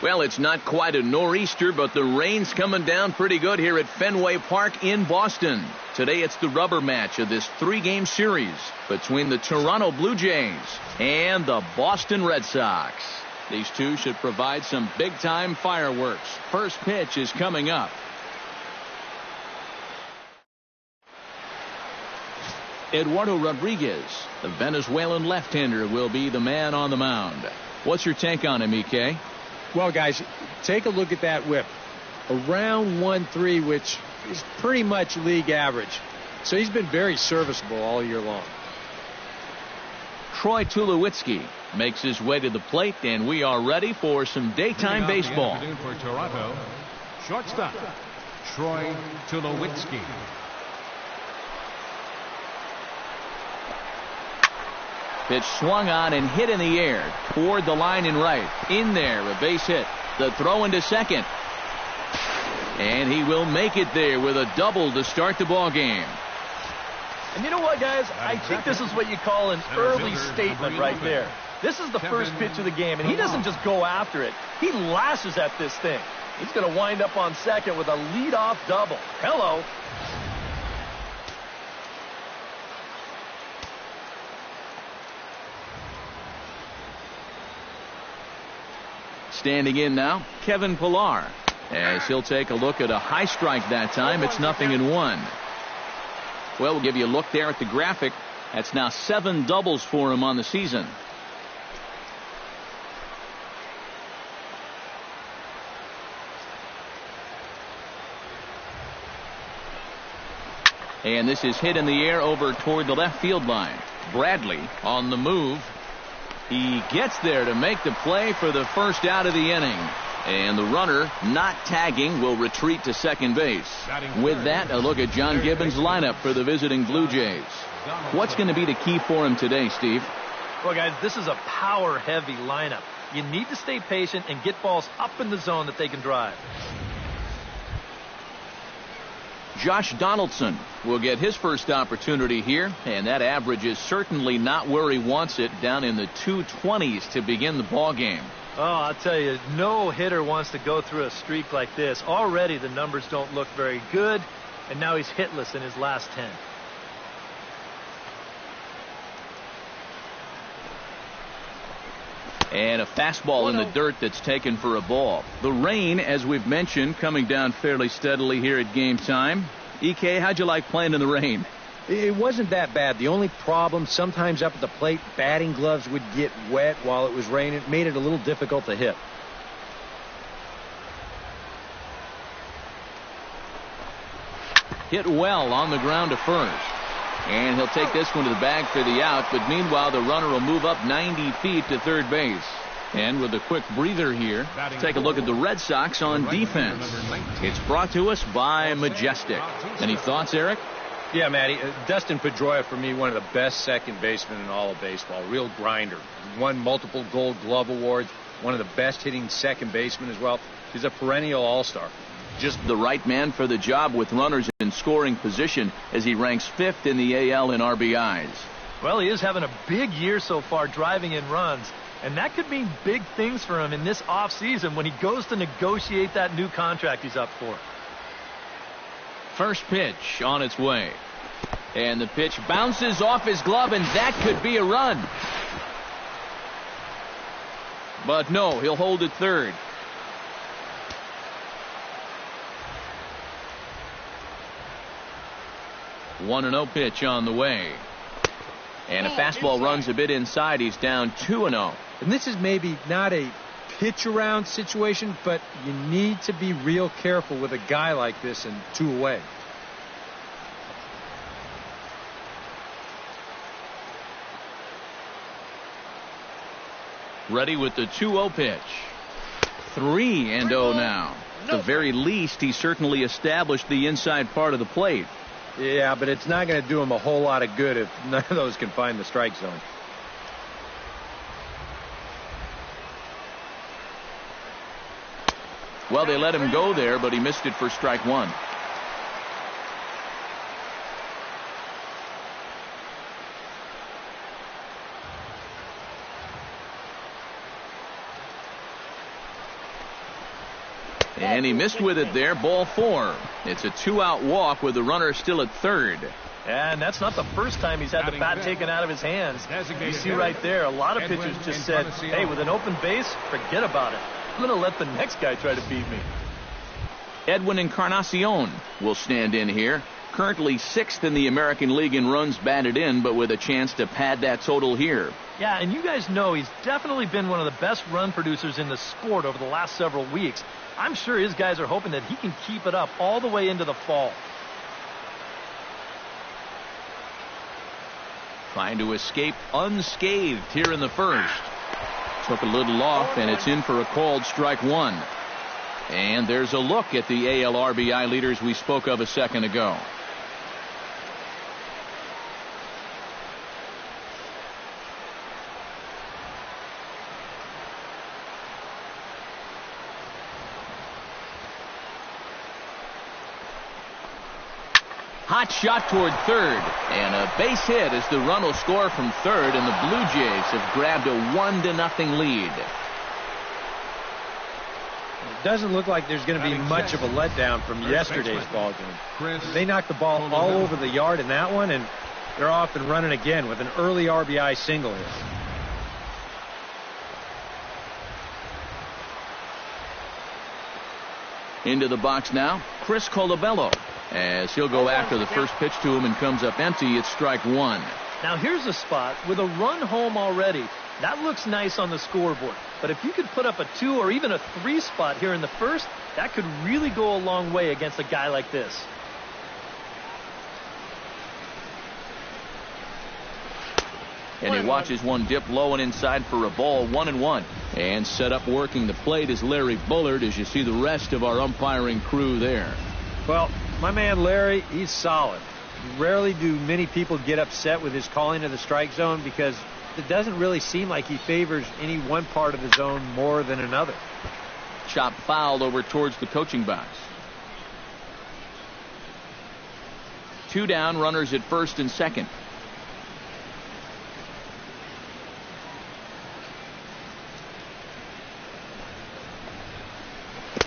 Well, it's not quite a nor'easter, but the rain's coming down pretty good here at Fenway Park in Boston. Today it's the rubber match of this 3-game series between the Toronto Blue Jays and the Boston Red Sox. These two should provide some big-time fireworks. First pitch is coming up. Eduardo Rodriguez, the Venezuelan left-hander, will be the man on the mound. What's your take on him, EK? Well, guys, take a look at that whip. Around 1.3, which is pretty much league average. So he's been very serviceable all year long. Troy Tulowitzki makes his way to the plate, and we are ready for some daytime baseball. For Toronto, shortstop, Troy Tulowitzki. Pitch swung on and hit in the air toward the line and right. In there, a base hit. The throw into second. And he will make it there with a double to start the ball game. And you know what, guys? I think this is what you call an early statement right there. This is the first pitch of the game, and he doesn't just go after it. He lashes at this thing. He's going to wind up on second with a leadoff double. Hello. Standing in now, Kevin Pillar, as he'll take a look at a high strike that time. It's 0-1. Well, we'll give you a look there at the graphic. That's now 7 doubles for him on the season. And this is hit in the air over toward the left field line. Bradley on the move. He gets there to make the play for the first out of the inning. And the runner, not tagging, will retreat to second base. With that, a look at John Gibbons' lineup for the visiting Blue Jays. What's going to be the key for him today, Steve? Well, guys, this is a power-heavy lineup. You need to stay patient and get balls up in the zone that they can drive. Josh Donaldson will get his first opportunity here, and that average is certainly not where he wants it, down in the 220s to begin the ball game. Oh, I'll tell you, no hitter wants to go through a streak like this. Already the numbers don't look very good, and now he's hitless in his last 10. And a fastball in the dirt that's taken for a ball. The rain, as we've mentioned, coming down fairly steadily here at game time. EK, how'd you like playing in the rain? It wasn't that bad. The only problem, sometimes up at the plate, batting gloves would get wet while it was raining. It made it a little difficult to hit. Hit well on the ground to first. And he'll take this one to the bag for the out, but meanwhile the runner will move up 90 feet to third base. And with a quick breather here, take a look at the Red Sox on defense. It's brought to us by Majestic. Any thoughts, Eric? Yeah, Matty. Dustin Pedroia, for me, one of the best second basemen in all of baseball. Real grinder. Won multiple Gold Glove awards. One of the best hitting second basemen as well. He's a perennial all-star. Just the right man for the job with runners in scoring position as he ranks 5th in the AL in RBIs. Well, he is having a big year so far, driving in runs. And that could mean big things for him in this offseason when he goes to negotiate that new contract he's up for. First pitch on its way. And the pitch bounces off his glove, and that could be a run. But no, he'll hold it third. 1-0 pitch on the way. And a fastball runs a bit inside. He's down 2-0. And this is maybe not a pitch around situation, but you need to be real careful with a guy like this and 2 away. Ready with the 2-0 pitch. 3-0 now. At the very least, he certainly established the inside part of the plate. Yeah, but it's not going to do him a whole lot of good if none of those can find the strike zone. Well, they let him go there, but he missed it for strike one. And he missed with it there, ball 4. It's a 2-out walk with the runner still at third. And that's not the first time he's had the bat taken out of his hands. You see right there, a lot of pitchers just said, hey, with an open base, forget about it. I'm going to let the next guy try to beat me. Edwin Encarnacion will stand in here. Currently 6th in the American League in runs batted in, but with a chance to pad that total here. Yeah, and you guys know he's definitely been one of the best run producers in the sport over the last several weeks. I'm sure his guys are hoping that he can keep it up all the way into the fall. Trying to escape unscathed here in the first. Took a little off, and it's in for a called strike 1. And there's a look at the AL RBI leaders we spoke of a second ago. Hot shot toward third, and a base hit as the run will score from third, and the Blue Jays have grabbed a 1-0 lead. It doesn't look like there's going to be much of a letdown from yesterday's ball game. They knocked the ball all over the yard in that one, and they're off and running again with an early RBI single here. Into the box now, Chris Colabello, as he'll go after the first pitch to him and comes up empty. It's strike 1. Now here's a spot with a run home already. That looks nice on the scoreboard. But if you could put up a 2 or even a 3 spot here in the first, that could really go a long way against a guy like this. And he watches one dip low and inside for a ball, 1-1. And set up working the plate is Larry Bullard, as you see the rest of our umpiring crew there. Well, my man Larry, he's solid. Rarely do many people get upset with his calling of the strike zone because it doesn't really seem like he favors any one part of the zone more than another. Chop fouled over towards the coaching box. 2 down, runners at first and second.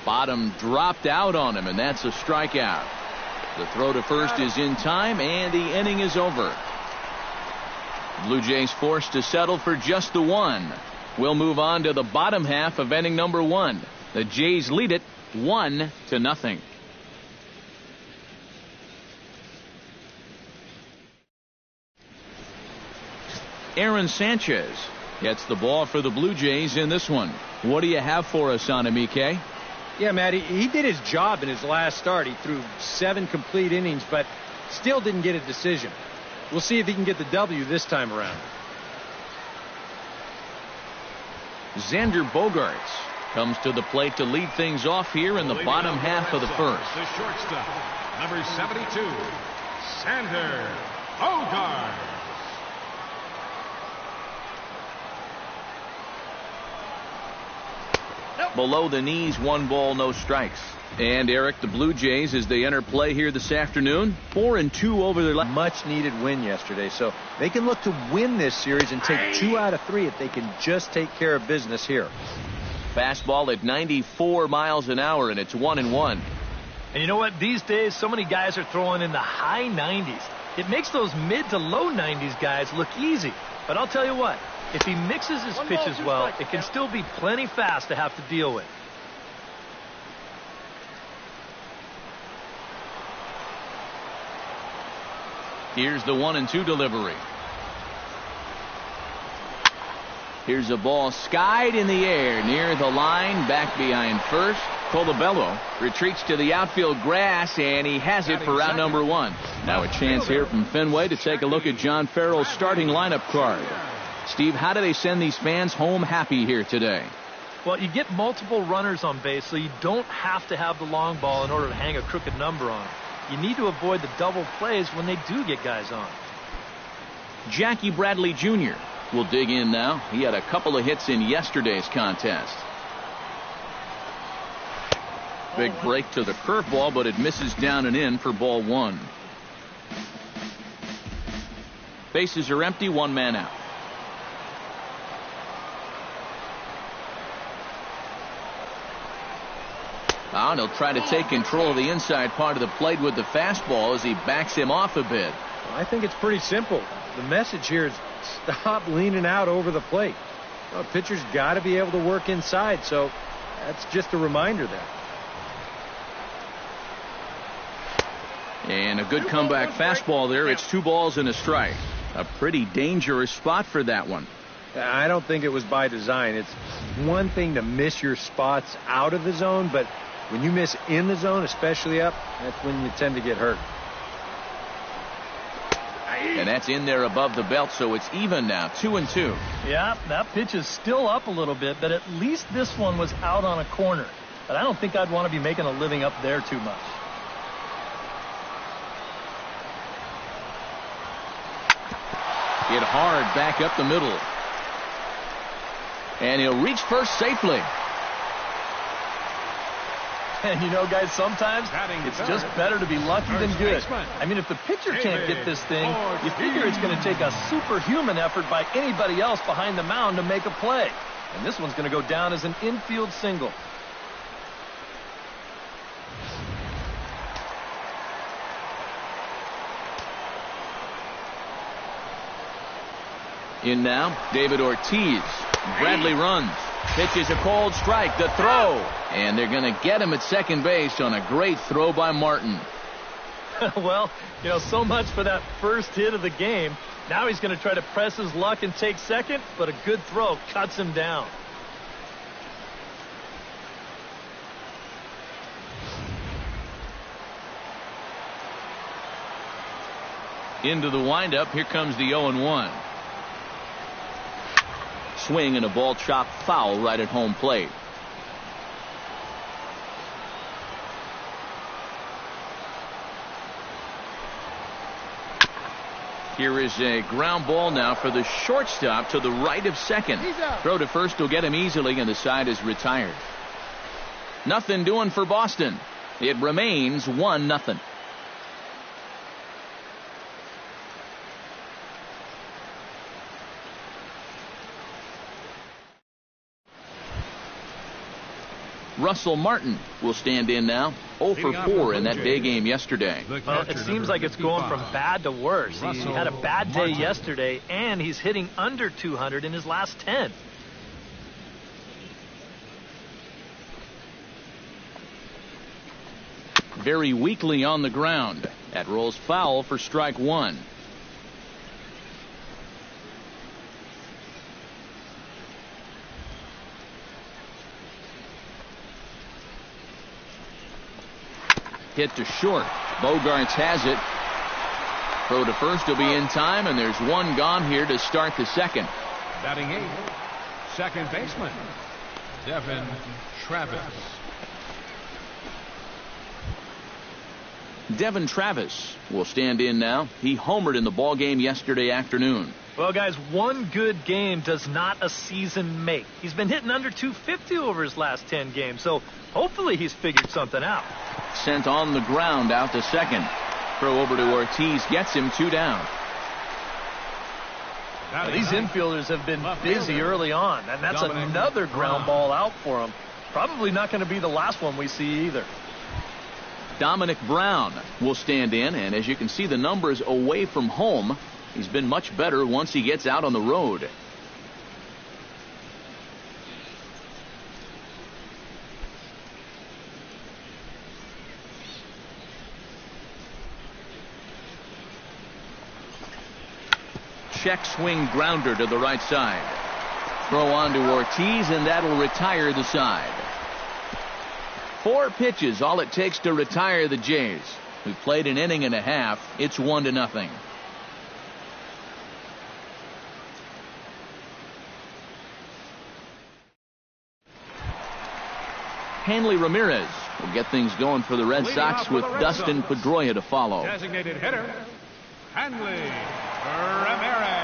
Bottom dropped out on him, and that's a strikeout. The throw to first is in time, and the inning is over. Blue Jays forced to settle for just the 1. We'll move on to the bottom half of inning number 1. The Jays lead it 1-0. Aaron Sanchez gets the ball for the Blue Jays in this one. What do you have for us on him, EK? Yeah, Matt, he did his job in his last start. He threw 7 complete innings, but still didn't get a decision. We'll see if he can get the W this time around. Xander Bogaerts comes to the plate to lead things off here in the bottom half of the first. The shortstop, number 72, Xander Bogaerts. Below the knees, 1 ball, no strikes. And Eric, the Blue Jays, as they enter play here this afternoon, 4-2 over their last. Much needed win yesterday, so they can look to win this series and take 2 out of 3 if they can just take care of business here. Fastball at 94 miles an hour, and it's 1-1. And you know what? These days, so many guys are throwing in the high 90s. It makes those mid to low 90s guys look easy. But I'll tell you what, if he mixes his pitches well, it can still be plenty fast to have to deal with. Here's the 1-2 delivery. Here's a ball skied in the air near the line, back behind first. Colabello retreats to the outfield grass, and he has it for round number 1. Now a chance here from Fenway to take a look at John Farrell's starting lineup card. Steve, how do they send these fans home happy here today? Well, you get multiple runners on base, so you don't have to have the long ball in order to hang a crooked number on them. You need to avoid the double plays when they do get guys on. Jackie Bradley Jr. will dig in now. He had a couple of hits in yesterday's contest. Big break to the curveball, but it misses down and in for ball 1. Bases are empty, 1 man out. And he'll try to take control of the inside part of the plate with the fastball as he backs him off a bit. I think it's pretty simple. The message here is stop leaning out over the plate. Well, pitcher's got to be able to work inside, so that's just a reminder there. And a good comeback fastball there. It's 2 balls and a strike. A pretty dangerous spot for that one. I don't think it was by design. It's one thing to miss your spots out of the zone, but when you miss in the zone, especially up, that's when you tend to get hurt. And that's in there above the belt, so it's even now, 2-2. Yeah, that pitch is still up a little bit, but at least this one was out on a corner. But I don't think I'd want to be making a living up there too much. Hit hard back up the middle. And he'll reach first safely. And you know, guys, sometimes it's just better to be lucky than good. I mean, if the pitcher can't get this thing, you figure it's going to take a superhuman effort by anybody else behind the mound to make a play. And this one's going to go down as an infield single. In now, David Ortiz. Bradley runs. Pitches a cold strike. The throw. And they're going to get him at second base on a great throw by Martin. Well, you know, so much for that first hit of the game. Now he's going to try to press his luck and take second, but a good throw cuts him down. Into the windup. Here comes the 0-1. Swing and a ball chopped foul right at home plate. Here is a ground ball now for the shortstop to the right of second. Throw to first will get him easily, and the side is retired. Nothing doing for Boston. It remains 1-0. Russell Martin will stand in now. 0 for 4 in that day game yesterday. Well, it seems like it's going from bad to worse. He had a bad day yesterday, and he's hitting under 200 in his last 10. Very weakly on the ground. That rolls foul for strike 1. Hit to short. Bogarts has it. Throw to first will be in time, and there's one gone here to start the second. Batting 8, second baseman, Devin Travis. Devin Travis will stand in now. He homered in the ball game yesterday afternoon. Well, guys, one good game does not a season make. He's been hitting under 250 over his last 10 games, so hopefully he's figured something out. Sent on the ground out to second. Throw over to Ortiz gets him 2 down. Now, these infielders have been busy early on, and that's another ground ball out for him. Probably not going to be the last one we see either. Dominic Brown will stand in, and as you can see the numbers away from home, he's been much better once he gets out on the road. Check swing grounder to the right side. Throw on to Ortiz, and that'll retire the side. 4 pitches, all it takes to retire the Jays. We've played an inning and a half. It's 1-0. Hanley Ramirez will get things going for the Red Sox with Dustin Pedroia to follow. Designated hitter, Hanley Ramirez.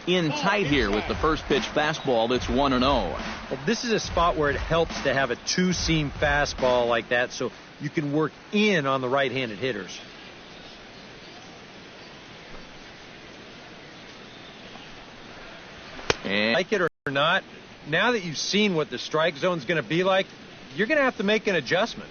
In tight here with the first pitch fastball. That's 1-0. Well, this is a spot where it helps to have a 2-seam fastball like that so you can work in on the right-handed hitters. And like it or not, now that you've seen what the strike zone's going to be like, you're going to have to make an adjustment.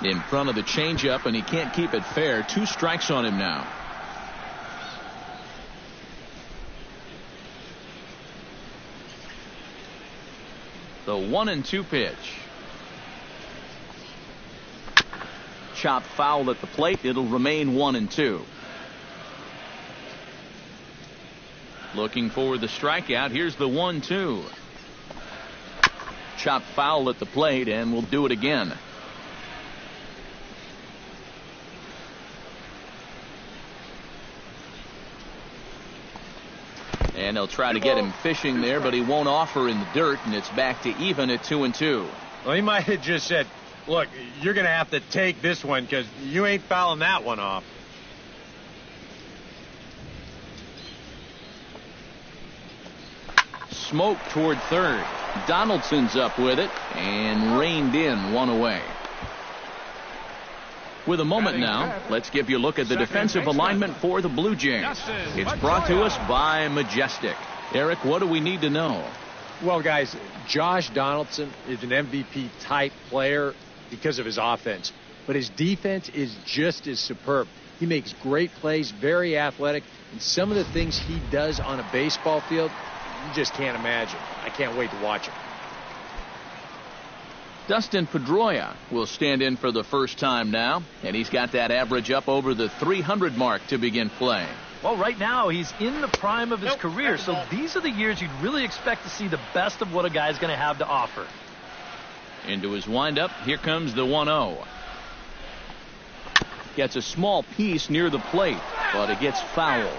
in front of the changeup, and he can't keep it fair. 2 strikes on him now. The 1-2 pitch. Chopped foul at the plate. It'll remain 1-2. Looking for the strikeout. Here's the 1-2. Chopped foul at the plate, and we'll do it again. And they'll try to get him fishing there, but he won't offer in the dirt, and it's back to even at 2-2. Well, he might have just said, look, you're going to have to take this one because you ain't fouling that one off. Smoke toward third. Donaldson's up with it and reined in, 1 away. With a moment now, let's give you a look at the defensive alignment for the Blue Jays. It's brought to us by Majestic. Eric, what do we need to know? Well, guys, Josh Donaldson is an MVP-type player because of his offense. But his defense is just as superb. He makes great plays, very athletic, and some of the things he does on a baseball field, you just can't imagine. I can't wait to watch him. Dustin Pedroia will stand in for the first time now, and he's got that average up over the 300 mark to begin play. Well, right now he's in the prime of his career, so these are the years you'd really expect to see the best of what a guy's going to have to offer. Into his windup, here comes the 1-0. Gets a small piece near the plate, but it gets foul.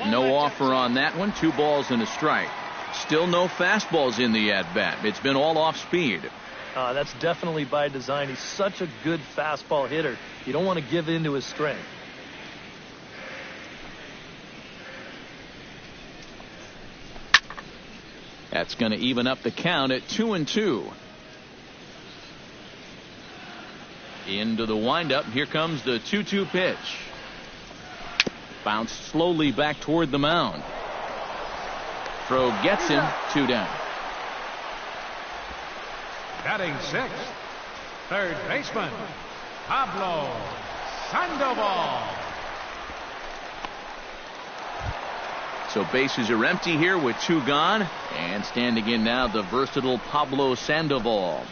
No offer on that one. 2 balls and a strike. Still no fastballs in the at-bat. It's been all off speed. That's definitely by design. He's such a good fastball hitter. You don't want to give in to his strength. That's going to even up the count at 2-2. Into the windup. Here comes the 2-2 pitch. Bounced slowly back toward the mound. Throw gets him. 2 down. Batting 6th, third baseman, Pablo Sandoval. So bases are empty here with 2 gone. And standing in now, the versatile Pablo Sandoval.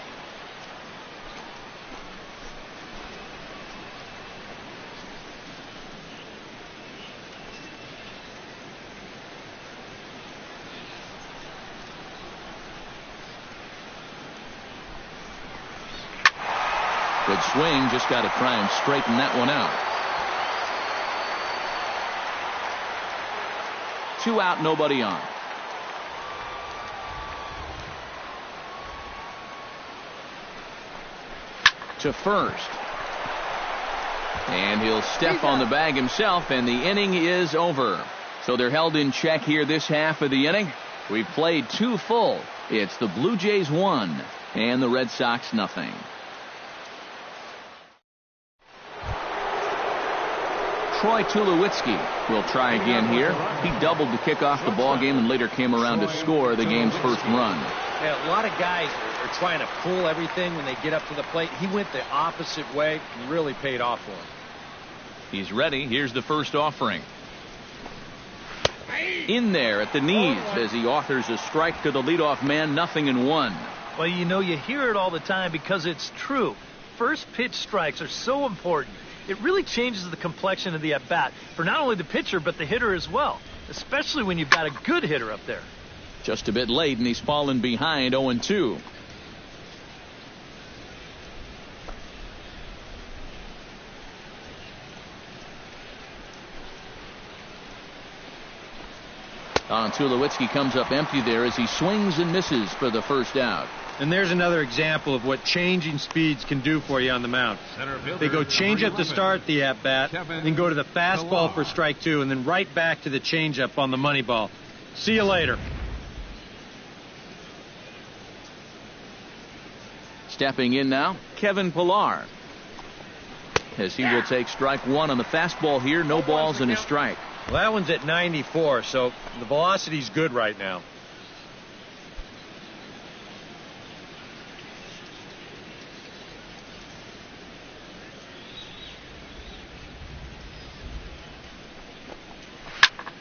Good swing, just got to try and straighten that one out. 2 out, nobody on. To first. And he'll step on the bag himself, and the inning is over. So they're held in check here this half of the inning. We've played 2 full. It's the Blue Jays 1 and the Red Sox nothing. Troy Tulowitzki will try again here. He doubled to kick off the ball game and later came around to score the game's first run. Yeah, a lot of guys are trying to pull everything when they get up to the plate. He went the opposite way and really paid off for him. He's ready. Here's the first offering. In there at the knees as he authors a strike to the leadoff man. 0-1. Well, you know, you hear it all the time because it's true. First pitch strikes are so important. It really changes the complexion of the at-bat for not only the pitcher but the hitter as well, especially when you've got a good hitter up there. Just a bit late, and he's fallen behind 0-2. Tulowitzki comes up empty there as he swings and misses for the first out. And there's another example of what changing speeds can do for you on the mound. They go change up to start the at-bat, then go to the fastball for strike two, and then right back to the changeup on the money ball. See you later. Stepping in now, Kevin Pillar. As he will take strike one on the fastball here. No balls and a strike. Well, that one's at 94, so the velocity's good right now.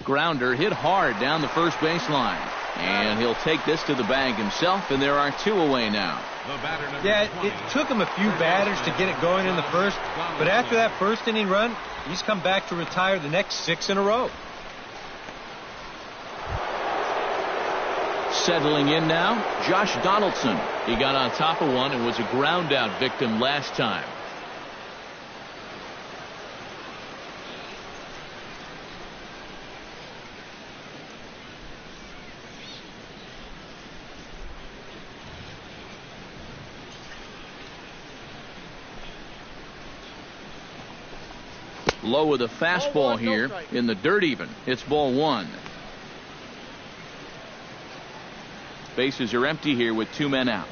Grounder hit hard down the first baseline. And he'll take this to the bag himself, and there are two away now. Yeah, it took him a few batters to get it going in the first, but after that first inning run, he's come back to retire the next 6 in a row. Settling in now, Josh Donaldson. He got on top of one and was a ground out victim last time. Low with a fastball here in the dirt even. It's ball one. Bases are empty here with 2 men out.